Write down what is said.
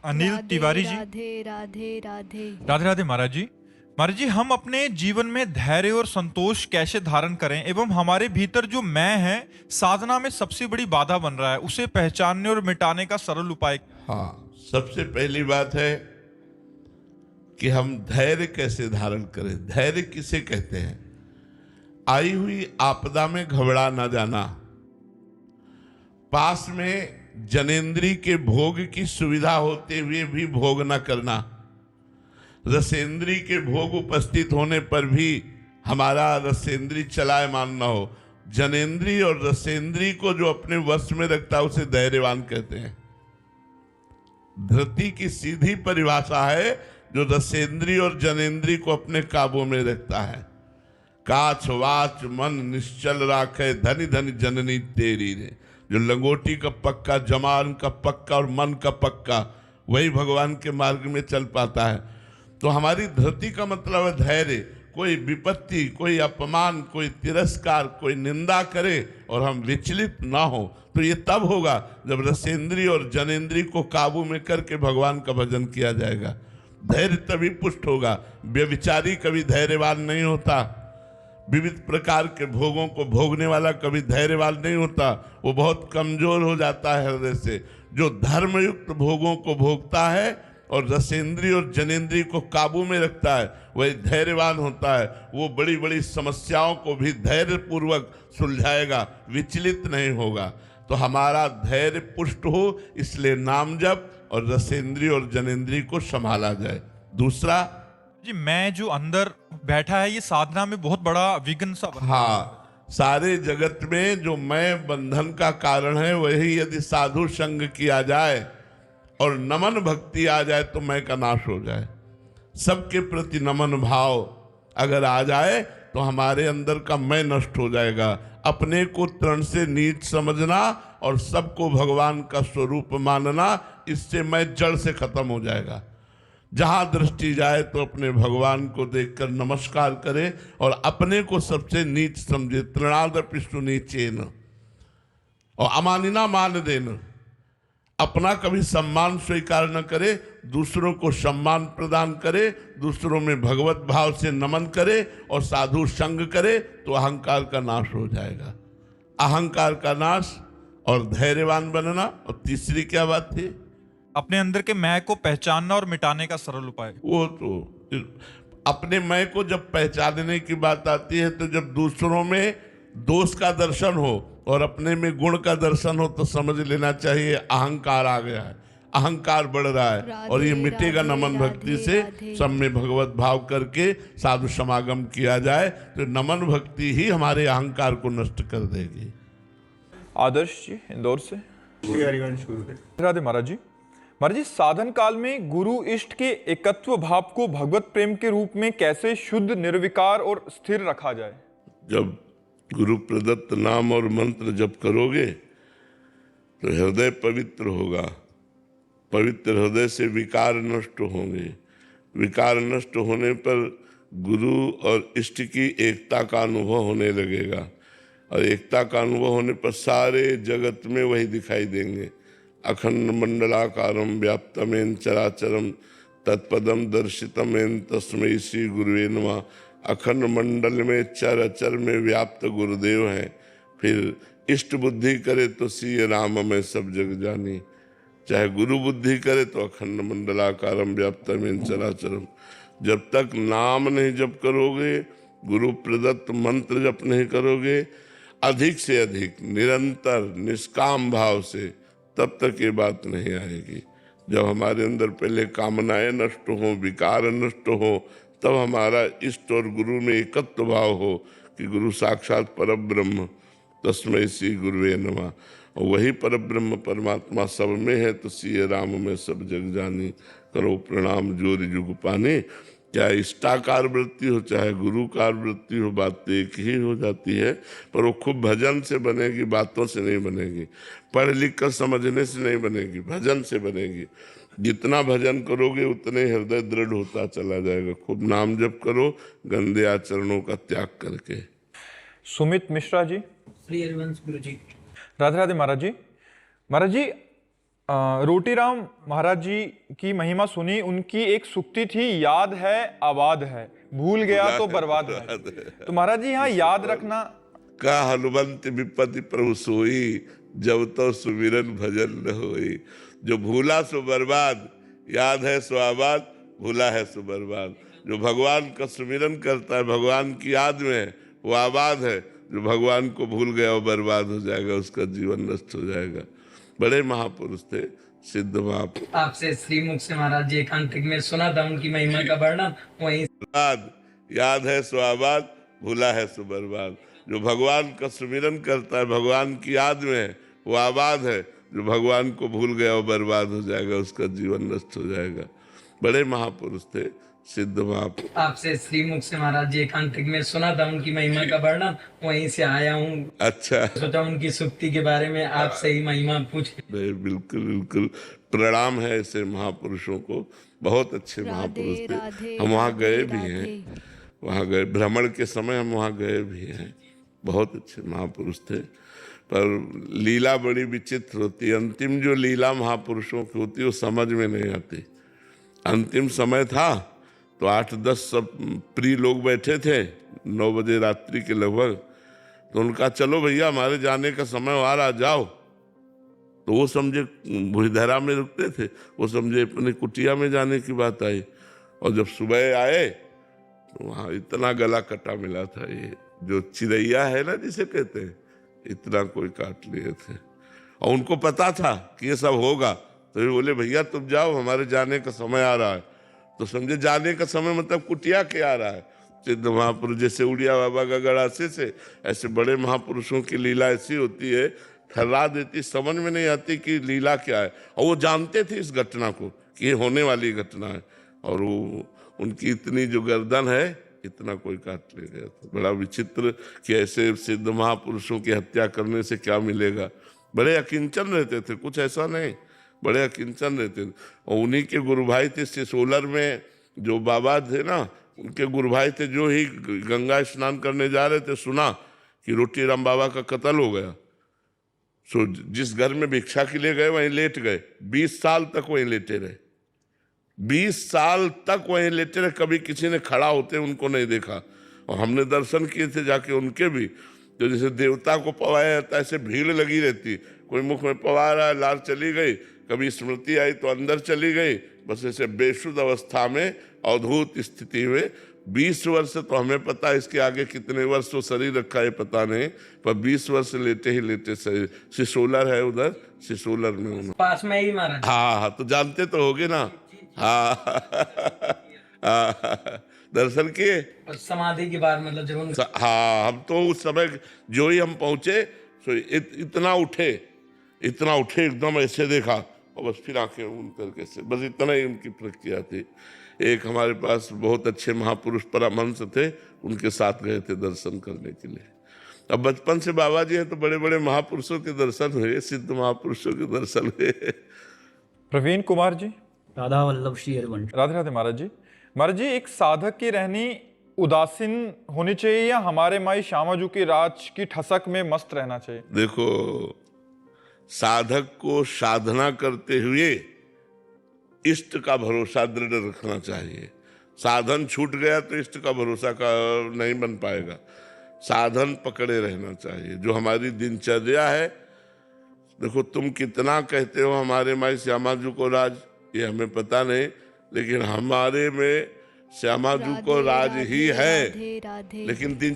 अनिल राधे तिवारी जी। राधे राधे राधे। राधे राधे महाराज जी। महाराज जी, हम अपने जीवन में धैर्य और संतोष कैसे धारण करें एवं हमारे भीतर जो मैं है साधना में सबसे बड़ी बाधा बन रहा है, उसे पहचानने और मिटाने का सरल उपाय क्या है? हाँ, सबसे पहली बात है कि हम धैर्य कैसे धारण करें। धैर्य किसे कहते हैं? आई हुई आपदा में घबरा ना जाना, पास में जनेंद्री के भोग की सुविधा होते हुए भी भोग न करना, रसेंद्री के भोग उपस्थित होने पर भी हमारा रसेंद्री चलायमान न हो। जनेंद्री और रसेंद्री को जो अपने वश में रखता है उसे धैर्यवान कहते हैं। धृति की सीधी परिभाषा है जो रसेंद्री और जनेंद्री को अपने काबू में रखता है। काछ वाच मन निश्चल राखे, धनी धनी जननी तेरी रे। जो लंगोटी का पक्का, जमान का पक्का और मन का पक्का, वही भगवान के मार्ग में चल पाता है। तो हमारी धृति का मतलब है धैर्य। कोई विपत्ति, कोई अपमान, कोई तिरस्कार, कोई निंदा करे और हम विचलित ना हो, तो ये तब होगा जब रसेंद्री और जनेंद्री को काबू में करके भगवान का भजन किया जाएगा। धैर्य तभी पुष्ट होगा। व्यभिचारी कभी धैर्यवान नहीं होता। विविध प्रकार के भोगों को भोगने वाला कभी धैर्यवान नहीं होता, वो बहुत कमजोर हो जाता है हृदय से। जो धर्मयुक्त भोगों को भोगता है और रसेंद्री और जनेंद्री को काबू में रखता है, वही धैर्यवान होता है। वो बड़ी बड़ी समस्याओं को भी धैर्य पूर्वक सुलझाएगा, विचलित नहीं होगा। तो हमारा धैर्य पुष्ट हो, इसलिए नाम जप और रसेंद्री और जनेंद्री को संभाला जाए। दूसरा जी, मैं जो अंदर बैठा है ये साधना में बहुत बड़ा विघ्न सा बन रहा है। हाँ, सारे जगत में जो मैं बंधन का कारण है, वही यदि साधु संग किया जाए और नमन भक्ति आ जाए तो मैं का नाश हो जाए। सबके प्रति नमन भाव अगर आ जाए तो हमारे अंदर का मैं नष्ट हो जाएगा। अपने को तृण से नीच समझना और सबको भगवान का स्वरूप मानना, इससे मैं जड़ से खत्म हो जाएगा। जहां दृष्टि जाए तो अपने भगवान को देखकर नमस्कार करे और अपने को सबसे नीच समझे। तृणादपिष्टु नीचेन और अमानिना मान देन। अपना कभी सम्मान स्वीकार न करे, दूसरों को सम्मान प्रदान करे, दूसरों में भगवत भाव से नमन करे और साधु संग करे, तो अहंकार का नाश हो जाएगा। अहंकार का नाश और धैर्यवान बनना। और तीसरी क्या बात थी? अपने अंदर के मैं को पहचानना और मिटाने का सरल उपाय। वो तो अपने मैं को जब पहचानने की बात आती है, तो जब दूसरों में दोष का दर्शन हो और अपने में गुण का दर्शन हो, तो समझ लेना चाहिए अहंकार आ गया है, अहंकार बढ़ रहा है। और ये मिटेगा नमन भक्ति से। सब में भगवत भाव करके साधु समागम किया जाए तो नमन भक्ति ही हमारे अहंकार को नष्ट कर देगी। आदर्श जी इंदौर से। राधे महाराज जी। महाराज जी, साधन काल में गुरु इष्ट के एकत्व भाव को भगवत प्रेम के रूप में कैसे शुद्ध, निर्विकार और स्थिर रखा जाए? जब गुरु प्रदत्त नाम और मंत्र जप करोगे तो हृदय पवित्र होगा। पवित्र हृदय से विकार नष्ट होंगे। विकार नष्ट होने पर गुरु और इष्ट की एकता का अनुभव होने लगेगा। और एकता का अनुभव होने पर सारे जगत में वही दिखाई देंगे। अखंड मंडलाकारम व्याप्तमेन चराचरम तत्पदम दर्शितमेन तस्मै श्री गुरुवे नमः। अखंड मंडल में चर अचर में व्याप्त गुरुदेव हैं। फिर इष्ट बुद्धि करे तो सिय राम में सब जग जानी। चाहे गुरु बुद्धि करे तो अखंड मंडलाकारम व्याप्तमेन चराचरम। जब तक नाम नहीं जप करोगे, गुरु प्रदत्त मंत्र जप नहीं करोगे, अधिक से अधिक निरंतर निष्काम भाव से, तब तक ये बात नहीं आएगी। जब हमारे अंदर पहले कामनाएं नष्ट हो, विकार नष्ट हो, तब हमारा इष्ट और गुरु में एकत्व भाव हो कि गुरु साक्षात परब्रह्म, तस्मै श्री गुरुवे नमः। और वही परब्रह्म परमात्मा सब में है, तो सिय राम में सब जग जानी। करो प्रणाम जोरि जुग पाने। चाहे इष्टाकार वृत्ति हो, चाहे गुरुकार वृत्ति हो, बात तो एक ही हो जाती है। पर वो खूब भजन से बनेगी, बातों से नहीं बनेगी। पढ़ लिख कर समझने से नहीं बनेगी, भजन से बनेगी। जितना भजन करोगे उतने हृदय दृढ़ होता चला जाएगा। खूब नाम जप करो, गंदे आचरणों का त्याग करके। सुमित मिश्रा जी। हरिवंश गुरु जी। राधे राधे महाराज जी। महाराज जी, रोटीराम महाराज जी की महिमा सुनी, उनकी एक सुक्ति थी, याद है आबाद है, भूल गया तो बर्बाद है। तो महाराज जी यहाँ याद रखना, का हनुमंत विपत्ति प्रभु सोई, जब तो सुमिरन भजन न होई। जो भूला सो बर्बाद, याद है सो आबाद, भूला है सो बर्बाद। जो भगवान का सुमिरन करता है, भगवान की याद में है, वो आबाद है। जो भगवान को भूल गया वो बर्बाद हो जाएगा, उसका जीवन नष्ट हो जाएगा। बड़े महापुरुष थे सिद्ध महापुरुष। आपसे श्रीमुख से महाराज जी एकांतिक में सुना था उनकी महिमा का वर्णन, वहीं बर्बाद, याद है सो आबाद, भूला है सो बर्बाद। जो भगवान का सुमिरन करता है, भगवान की याद में है, वो आबाद है। जो भगवान को भूल गया वो बर्बाद हो जाएगा, उसका जीवन नष्ट हो जाएगा। बड़े महापुरुष थे सिद्ध महापुरुष। आपसे श्रीमुख से महाराज जी एकांतिक में सुना था उनकी महिमा का वर्णन, वहीं से आया हूँ। अच्छा, सोचा उनकी सुक्ति के बारे में आपसे ही महिमा पूछ। नहीं, बिल्कुल बिल्कुल प्रणाम है ऐसे महापुरुषों को, बहुत अच्छे राधे महापुरुष थे। राधे हम वहाँ गए राधे भी हैं, राधे। वहाँ गए भ्रमण के समय, हम वहाँ गए भी हैं। बहुत अच्छे महापुरुष थे, पर लीला बड़ी विचित्र होती है। अंतिम जो लीला महापुरुषों की होती है वो समझ में नहीं आती। अंतिम समय था तो 8-10 सब प्रिय लोग बैठे थे, 9 बजे रात्रि के लगभग। तो उनका चलो भैया हमारे जाने का समय आ रहा, जाओ। तो वो समझे भुजधरा में रुकते थे, वो समझे अपने कुटिया में जाने की बात आई। और जब सुबह आए तो वहाँ इतना गला कटा मिला था, ये जो चिड़ैया है ना जिसे कहते हैं, इतना कोई काट लिए थे। और उनको पता था कि ये सब होगा, तो ये बोले भैया तुम जाओ हमारे जाने का समय आ रहा है। तो समझे जाने का समय मतलब कुटिया के आ रहा है। सिद्ध महापुरुष जैसे उड़िया बाबा का गड़ासे से, ऐसे बड़े महापुरुषों की लीला ऐसी होती है, ठर्रा देती, समझ में नहीं आती कि लीला क्या है। और वो जानते थे इस घटना को कि ये होने वाली घटना है। और वो उनकी इतनी जो गर्दन है, इतना कोई काट ले गया था। बड़ा विचित्र कि ऐसे सिद्ध महापुरुषों की हत्या करने से क्या मिलेगा। बड़े अकिंचन रहते थे, कुछ ऐसा नहीं, बड़े अकिंचन रहते थे। और उन्हीं के गुरु भाई थे सिसोलर में जो बाबा थे ना, उनके गुरु भाई थे, जो ही गंगा स्नान करने जा रहे थे, सुना कि रोटीराम बाबा का कत्ल हो गया। सो जिस घर में भिक्षा के लिए गए वहीं लेट गए। 20 साल तक वहीं लेटे रहे, 20 साल तक वहीं लेटे रहे। कभी किसी ने खड़ा होते उनको नहीं देखा। और हमने दर्शन किए थे जाके उनके भी। तो जैसे देवता को पवाया जाता है, ऐसे भीड़ लगी रहती। कोई मुख में पवा रहा है, लार चली गई, कभी स्मृति आई तो अंदर चली गई। बस ऐसे बेशुद्ध अवस्था में, अद्भुत स्थिति में 20 वर्ष तो हमें पता है, इसके आगे कितने वर्ष तो शरीर रखा है पता नहीं, पर 20 वर्ष लेटे ही लेटे शरीर। सिसोलर है उधर, सिसोलर में उन्होंने। पास में ही महाराज। हाँ, तो जानते तो होगे ना। हाँ, दर्शन किए। और समाधि के बाद मतलब जब उनका हाँ, हम तो उस समय जो ही हम पहुंचे तो इतना उठे एकदम ऐसे देखा, और बस फिर आंखें उन करके से, बस इतना ही उनकी प्रक्रिया थी। एक हमारे पास बहुत अच्छे महापुरुष परमहंस थे, उनके साथ गए थे दर्शन करने के लिए। अब बचपन से बाबा जी हैं तो बड़े बड़े महापुरुषों के दर्शन हुए, सिद्ध महापुरुषों के दर्शन हुए। प्रवीण कुमार जी। राधा वल्लभ श्री हरिवंश। राधे राधे महाराज जी। महाराज जी, एक साधक की रहनी उदासीन होनी चाहिए या हमारे माई श्यामाजू की राज की ठसक में मस्त रहना चाहिए? देखो, साधक को साधना करते हुए इष्ट का भरोसा दृढ़ रखना चाहिए। साधन छूट गया तो इष्ट का भरोसा का नहीं बन पाएगा। साधन पकड़े रहना चाहिए। जो हमारी दिनचर्या है, देखो तुम कितना कहते हो हमारे माई श्यामाजू को राज, ये हमें पता नहीं, लेकिन हमारे में श्यामाजू को राज ही है। राधे राधे। लेकिन दिन